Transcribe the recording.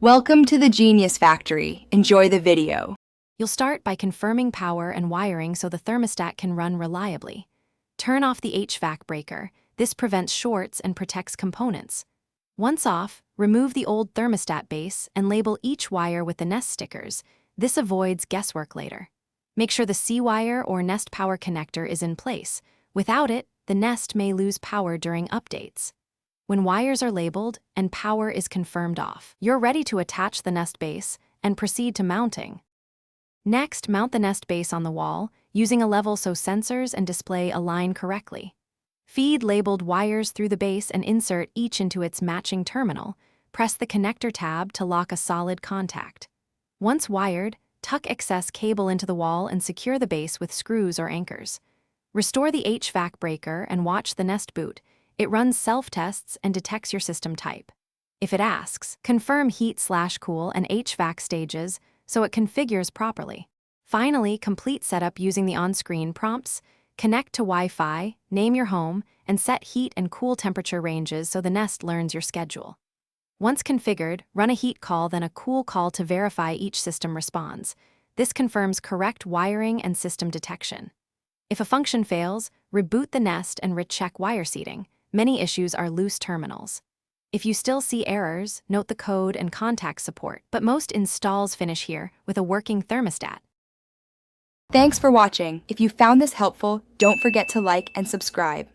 Welcome to the Genius Factory. Enjoy the video. You'll start by confirming power and wiring so the thermostat can run reliably. Turn off the HVAC breaker. This prevents shorts and protects components. Once off, remove the old thermostat base and label each wire with the Nest stickers. This avoids guesswork later. Make sure the C-wire or Nest power connector is in place. Without it, the Nest may lose power during updates. When wires are labeled and power is confirmed off, you're ready to attach the Nest base and proceed to mounting. Next, mount the Nest base on the wall, using a level so sensors and display align correctly. Feed labeled wires through the base and insert each into its matching terminal. Press the connector tab to lock a solid contact. Once wired, tuck excess cable into the wall and secure the base with screws or anchors. Restore the HVAC breaker and watch the Nest boot. It runs self-tests and detects your system type. If it asks, confirm heat/cool and HVAC stages so it configures properly. Finally, complete setup using the on-screen prompts. Connect to Wi-Fi, name your home, and set heat and cool temperature ranges so the Nest learns your schedule. Once configured, run a heat call, then a cool call to verify each system responds. This confirms correct wiring and system detection. If a function fails, reboot the Nest and recheck wire seating. Many issues are loose terminals. If you still see errors, note the code and contact support, but most installs finish here with a working thermostat. Thanks for watching. If you found this helpful, don't forget to like and subscribe.